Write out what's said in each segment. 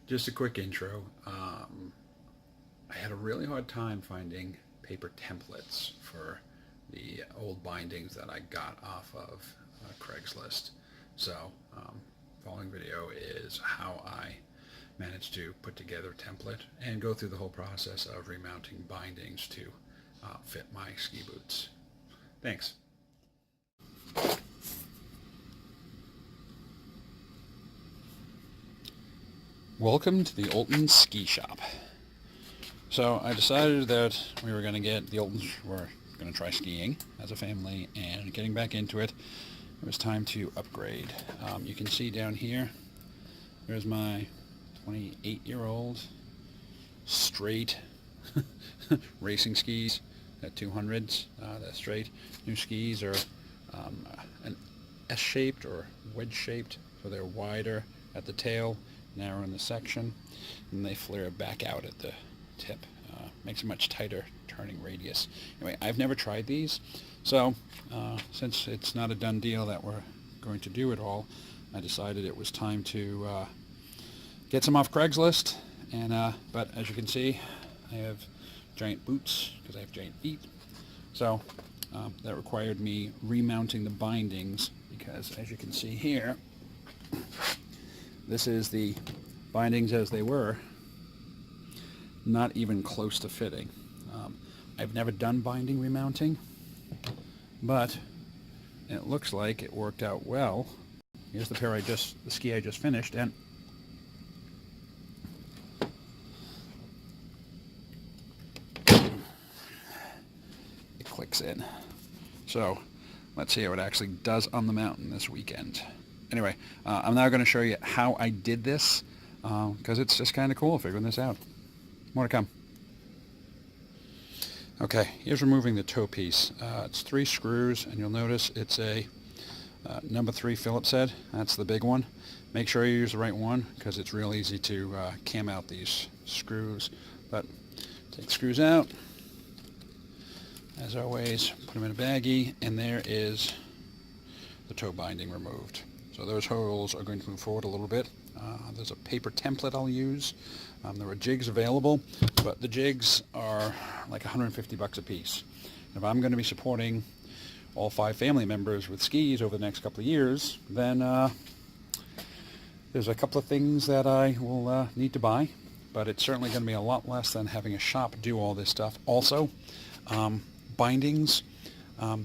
just a quick intro. I had a really hard time finding paper templates for the old bindings that I got off of Craigslist. So, following video is how I managed to put together a template and go through the whole process of remounting bindings to fit my ski boots. Thanks. Welcome to the Olton Ski Shop. So I decided that we were going to get, the Oltons were going to try skiing as a family, and getting back into it, it was time to upgrade. You can see down here, there's my 28-year-old straight racing skis at 200s. The straight new skis are an S-shaped or wedge-shaped, so they're wider at the tail, narrow in the section, and they flare back out at the tip. Makes a much tighter turning radius. Anyway, I've never tried these, so since it's not a done deal that we're going to do it all, I decided it was time to get some off Craigslist. And but as you can see, I have giant boots because I have giant feet, so that required me remounting the bindings, because as you can see here, this is the bindings as they were, not even close to fitting. I've never done binding remounting, but it looks like it worked out well. Here's the the ski I just finished, and it clicks in. So let's see how it actually does on the mountain this weekend. Anyway, I'm now going to show you how I did this, because it's just kind of cool figuring this out. More to come. Okay, here's removing the toe piece. It's 3 screws, and you'll notice it's a number 3 Phillips head. That's the big one. Make sure you use the right one, because it's real easy to cam out these screws. But take screws out. As always, put them in a baggie, and there is the toe binding removed. So those holes are going to move forward a little bit. There's a paper template I'll use. There are jigs available, but the jigs are like $150 a piece. If I'm going to be supporting all 5 family members with skis over the next couple of years, then there's a couple of things that I will need to buy, but it's certainly going to be a lot less than having a shop do all this stuff. Also, bindings.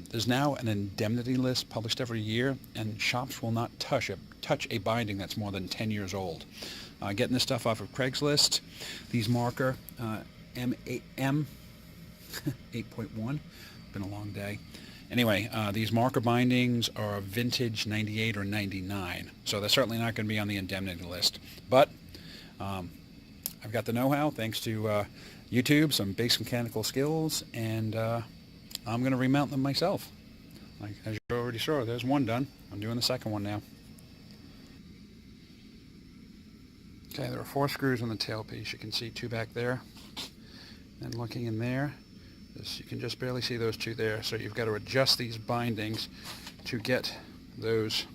There's now an indemnity list published every year, and shops will not touch a binding that's more than 10 years old. Getting this stuff off of Craigslist, these marker M 8.1, been a long day. Anyway, these marker bindings are vintage 98 or 99, so they're certainly not going to be on the indemnity list. But I've got the know-how thanks to YouTube, some basic mechanical skills, and I'm going to remount them myself. Like, as you already saw, there's one done. I'm doing the second one now. Okay, there are 4 screws on the tailpiece. You can see 2 back there. And looking in there, you can just barely see those 2 there. So you've got to adjust these bindings to get those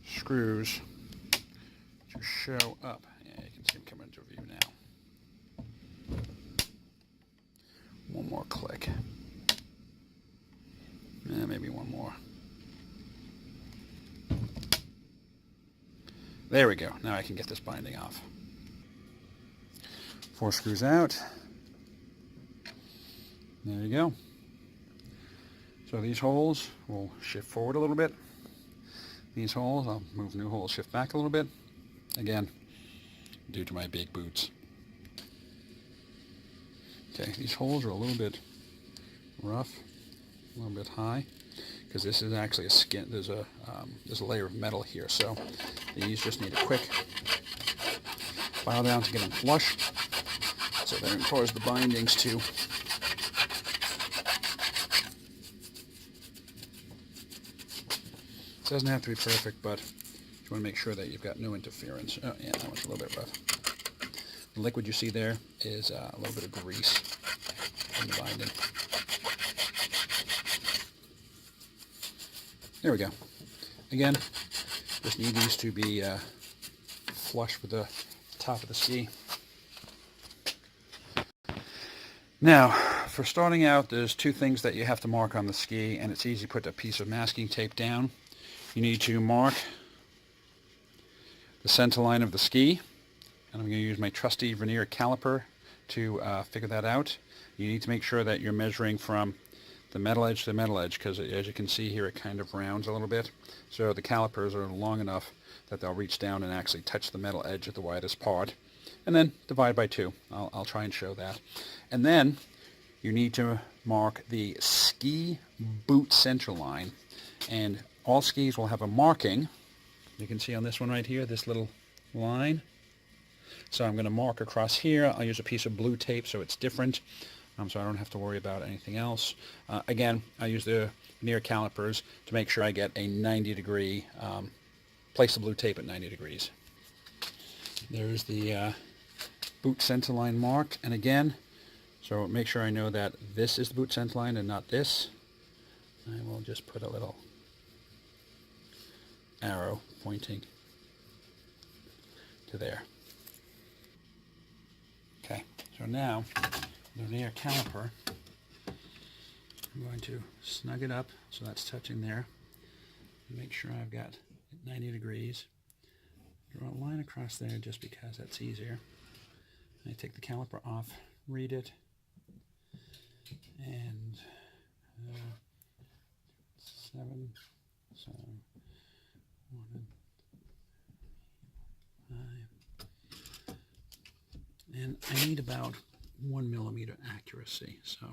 screws to show up. Yeah, you can see them coming into view now. One more click. Maybe one more. There we go. Now I can get this binding off. 4 screws out. There you go. So these holes will shift forward a little bit. These holes, I'll move new holes, shift back a little bit. Again, due to my big boots. Okay, these holes are a little bit rough, a little bit high, because this is actually a skin. There's a layer of metal here, so these just need a quick file down to get them flush, so that it causes the bindings to It doesn't have to be perfect, but you want to make sure that you've got no interference. Oh yeah, that one's a little bit rough. The liquid you see there is a little bit of grease in the binding. There we go. Again, Just need these to be flush with the top of the ski. Now, for starting out, there's two things that you have to mark on the ski, and it's easy to put a piece of masking tape down. You need to mark the center line of the ski, and I'm going to use my trusty vernier caliper to figure that out. You need to make sure that you're measuring from the metal edge to the metal edge, because as you can see here, it kind of rounds a little bit. So the calipers are long enough that they'll reach down and actually touch the metal edge at the widest part. And then divide by 2. I'll try and show that. And then you need to mark the ski boot center line. And all skis will have a marking. You can see on this one right here, this little line. So I'm going to mark across here. I'll use a piece of blue tape so it's different, so I don't have to worry about anything else. Again, I use the vernier calipers to make sure I get a 90-degree, place the blue tape at 90 degrees. There's the boot center line marked, and again, so make sure I know that this is the boot center line and not this. I will just put a little arrow pointing to there. Okay, so now the vernier caliper, I'm going to snug it up so that's touching there. Make sure I've got 90 degrees. Draw a line across there just because that's easier. I take the caliper off, read it, and 7, so 1, 5, and I need about 1 millimeter accuracy, so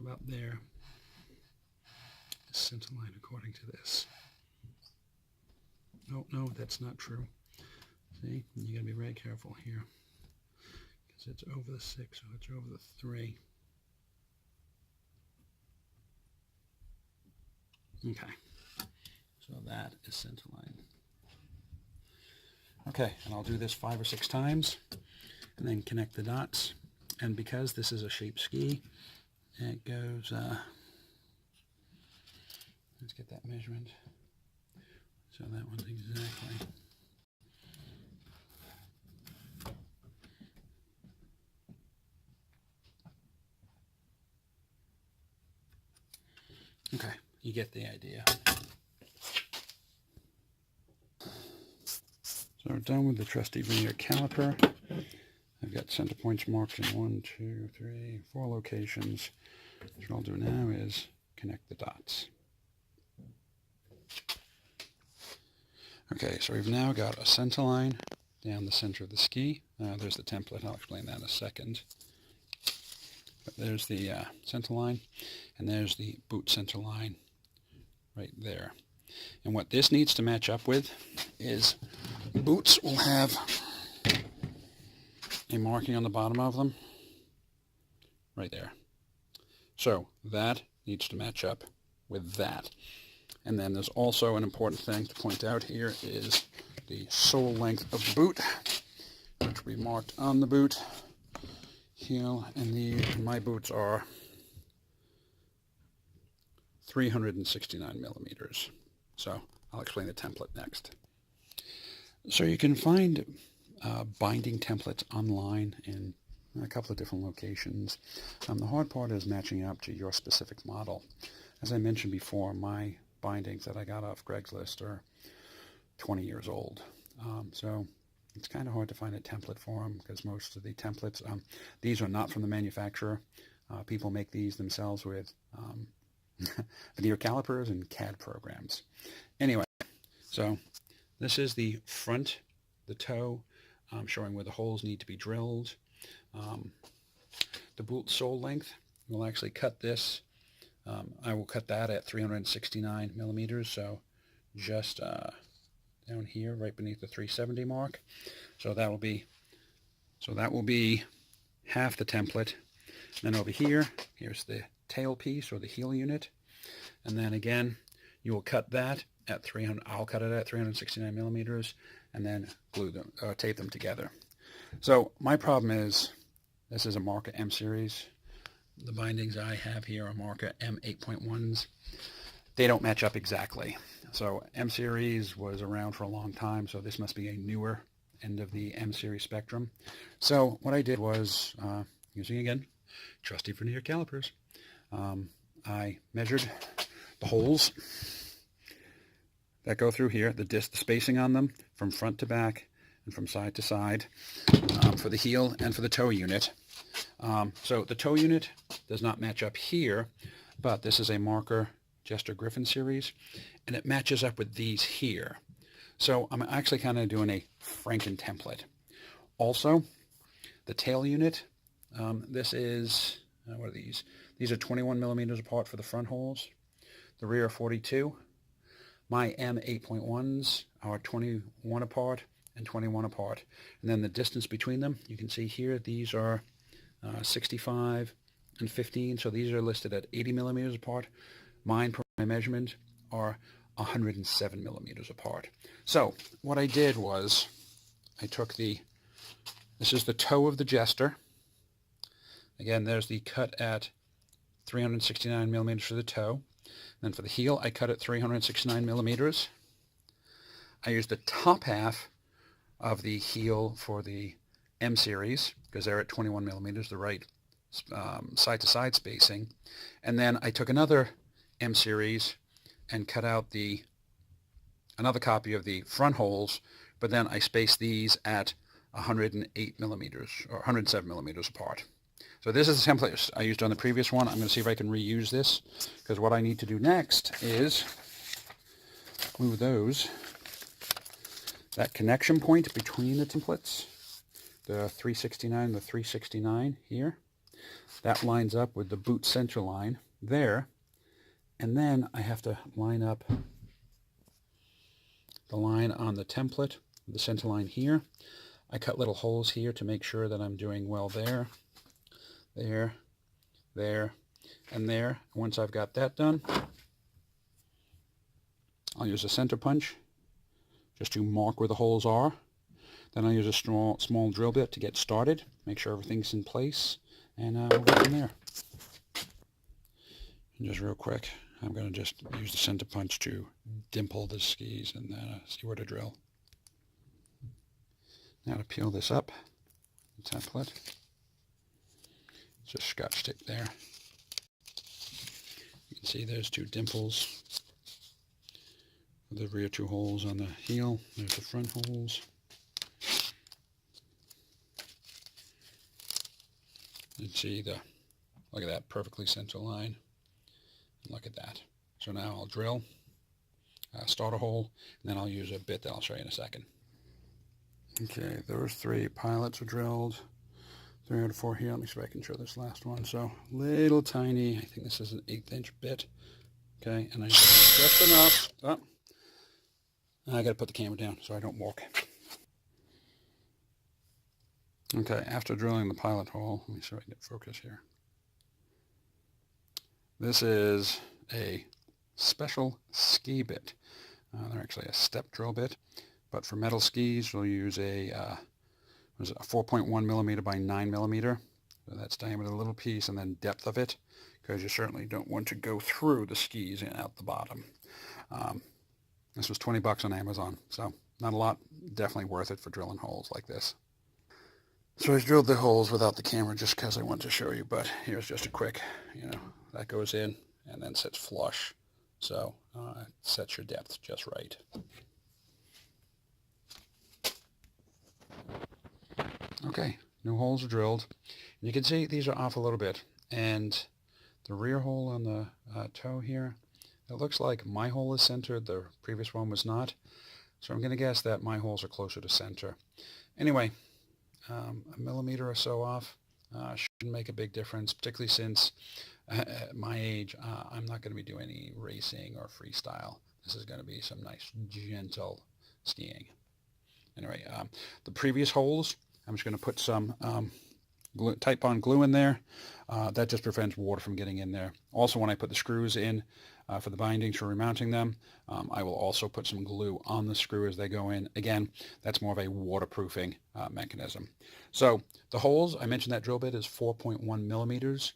about there. Center line according to this. No, that's not true. See, you gotta be very careful here because it's over the 6, so it's over the 3. Okay, so that is center line. Okay, and I'll do this 5 or 6 times and then connect the dots. And because this is a shape ski, it goes, let's get that measurement. So that one's exactly. Okay, you get the idea. So we're done with the trusty vernier caliper. I've got center points marked in 1, 2, 3, 4 locations. What I'll do now is connect the dots. Okay, so we've now got a center line down the center of the ski. There's the template. I'll explain that in a second. But there's the center line, and there's the boot center line right there. And what this needs to match up with is boots will have a marking on the bottom of them right there. So that needs to match up with that. And then there's also an important thing to point out here is the sole length of the boot, which we marked on the boot, heel, and my boots are 369 millimeters. So I'll explain the template next. So you can find binding templates online in a couple of different locations. The hard part is matching up to your specific model. As I mentioned before, my bindings that I got off Craigslist are 20 years old. So it's kind of hard to find a template for them because most of the templates, these are not from the manufacturer. People make these themselves with vernier calipers and CAD programs. Anyway, so this is the front, the toe, showing where the holes need to be drilled. The boot sole length, we'll actually cut this. I will cut that at 369 millimeters, so just down here, right beneath the 370 mark. So that will be half the template. And then over here, here's the tail piece or the heel unit, and then again, you will cut that at 300. I'll cut it at 369 millimeters, and then glue them, tape them together. So my problem is This is a Marca M series. The bindings I have here are Marca M 8.1s. They don't match up exactly. So M series was around for a long time, so this must be a newer end of the M series spectrum. So what I did was, using again trusty vernier calipers, I measured the holes that go through here, the spacing on them from front to back and from side to side, for the heel and for the toe unit. So the toe unit does not match up here, but this is a Marker Jester Griffin series, and it matches up with these here. So I'm actually kind of doing a Franken template. Also, the tail unit, this is, what are these? These are 21 millimeters apart for the front holes. The rear are 42. My M 8.1s are 21 apart and 21 apart. And then the distance between them, you can see here, these are 65 and 15, so these are listed at 80 millimeters apart. Mine, per my measurement, are 107 millimeters apart. So what I did was I took this is the toe of the Jester. Again, there's the cut at 369 millimeters for the toe. Then for the heel, I cut at 369 millimeters. I used the top half of the heel for the M series, because they're at 21 millimeters, the right side-to-side spacing. And then I took another M series and cut out another copy of the front holes, but then I spaced these at 108 millimeters, or 107 millimeters apart. So this is the template I used on the previous one. I'm going to see if I can reuse this, because what I need to do next is glue that connection point between the templates, the 369 and the 369 here. That lines up with the boot center line there. And then I have to line up the line on the template, the center line here. I cut little holes here to make sure that I'm doing well there, there, there, and there. Once I've got that done, I'll use a center punch just to mark where the holes are. Then I'll use a small drill bit to get started, make sure everything's in place, and we'll go from there. And just real quick, I'm going to just use the center punch to dimple the skis and see where to drill. Now to peel this up, the template, just Scotch tape there. You can see there's two dimples for the rear two holes on the heel. There's the front holes. You can see look at that perfectly center line. Look at that. So now I'll drill, start a hole, and then I'll use a bit that I'll show you in a second. Okay, those three pilots are drilled. 3 out of 4 here. Let me see if I can show this last one. So little tiny, I think this is an 1/8 inch bit. Okay, and I just enough. Oh, I got to put the camera down so I don't walk. Okay, after drilling the pilot hole, let me see if I can get focus here. This is a special ski bit. They're actually a step drill bit, but for metal skis we'll use a 4.1 millimeter by 9 millimeter. So that's diameter of the little piece, and then depth of it, because you certainly don't want to go through the skis and out the bottom. This was 20 bucks on Amazon, so not a lot, definitely worth it for drilling holes like this. So I drilled the holes without the camera just because I wanted to show you, but here's just a quick, that goes in and then sits flush. So it sets your depth just right. Okay, new holes are drilled. And you can see these are off a little bit. And the rear hole on the toe here, it looks like my hole is centered. The previous one was not. So I'm going to guess that my holes are closer to center. Anyway, a millimeter or so off shouldn't make a big difference, particularly since at my age, I'm not going to be doing any racing or freestyle. This is going to be some nice, gentle skiing. Anyway, the previous holes, I'm just going to put some Type-Bond glue in there. That just prevents water from getting in there. Also, when I put the screws in, for the bindings for remounting them. I will also put some glue on the screw as they go in. Again, that's more of a waterproofing mechanism. So the holes, I mentioned that drill bit is 4.1 millimeters.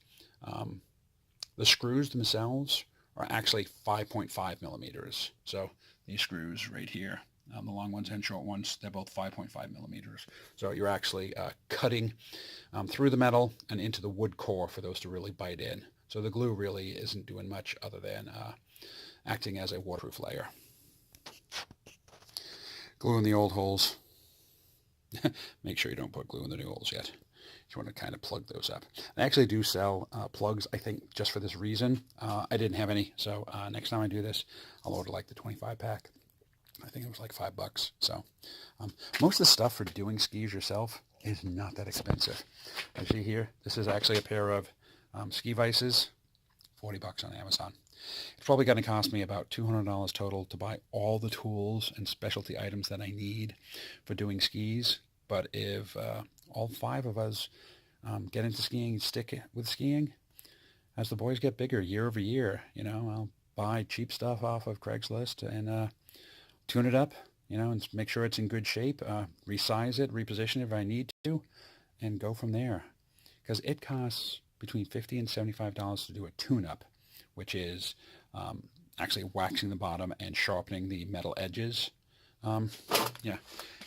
The screws themselves are actually 5.5 millimeters. So these screws right here, the long ones and short ones, they're both 5.5 millimeters. So you're actually cutting through the metal and into the wood core for those to really bite in. So the glue really isn't doing much other than acting as a waterproof layer. Glue in the old holes. Make sure you don't put glue in the new holes yet. You want to kind of plug those up. I actually do sell plugs, I think, just for this reason. I didn't have any, so next time I do this, I'll order like the 25 pack. I think it was like $5. So most of the stuff for doing skis yourself is not that expensive. I see here, this is actually a pair of ski vices, $40 on Amazon. It's probably going to cost me about $200 total to buy all the tools and specialty items that I need for doing skis. But if all 5 of us get into skiing, stick with skiing, as the boys get bigger year over year, I'll buy cheap stuff off of Craigslist and tune it up, and make sure it's in good shape, resize it, reposition it if I need to, and go from there. Because it costs between $50 and $75 to do a tune-up, which is actually waxing the bottom and sharpening the metal edges. Yeah,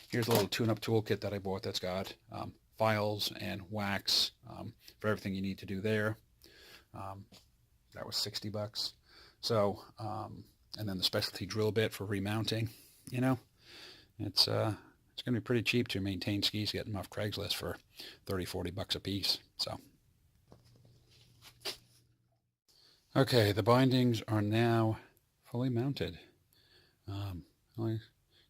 here's a little tune-up toolkit that I bought that's got files and wax for everything you need to do there. That was $60. So, and then the specialty drill bit for remounting. It's going to be pretty cheap to maintain skis, getting them off Craigslist for $30-40 a piece. So, okay, the bindings are now fully mounted. Only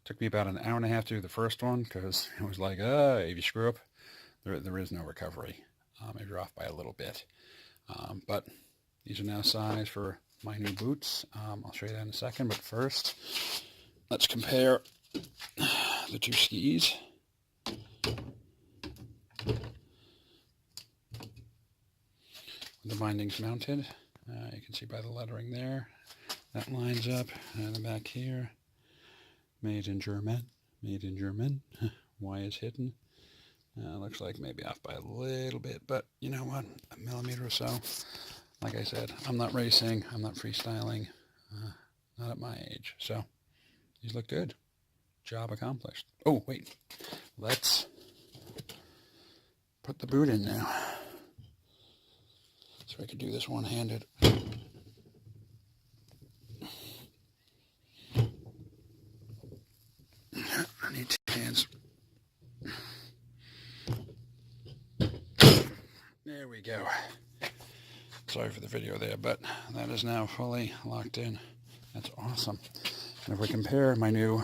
took me about an hour and a half to do the first one because it was like, if you screw up, there is no recovery if you're off by a little bit. But these are now sized for my new boots. I'll show you that in a second, but first, let's compare the 2 skis. The bindings mounted. You can see by the lettering there. That lines up. And the back here, made in German. Made in German. Y is hidden. Looks like maybe off by a little bit, but you know what? A millimeter or so. Like I said, I'm not racing. I'm not freestyling. Not at my age. So these look good. Job accomplished. Oh, wait. Let's put the boot in now. So I could do this one-handed. I need 2 hands. There we go. Sorry for the video there, but that is now fully locked in. That's awesome. And if we compare my new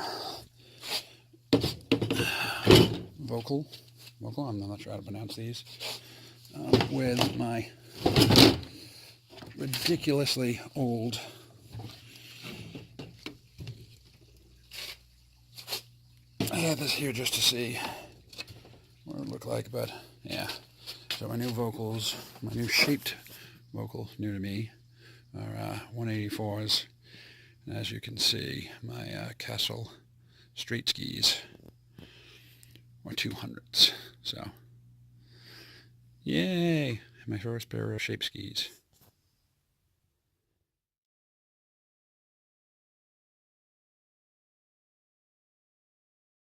vocal, I'm not sure how to pronounce these, with my ridiculously old I had this here just to see what it would look like, but yeah. So my new vocals, my new shaped vocals, new to me, are 184s. And as you can see, my Castle street skis are 200s. So, yay! My first pair of shape skis.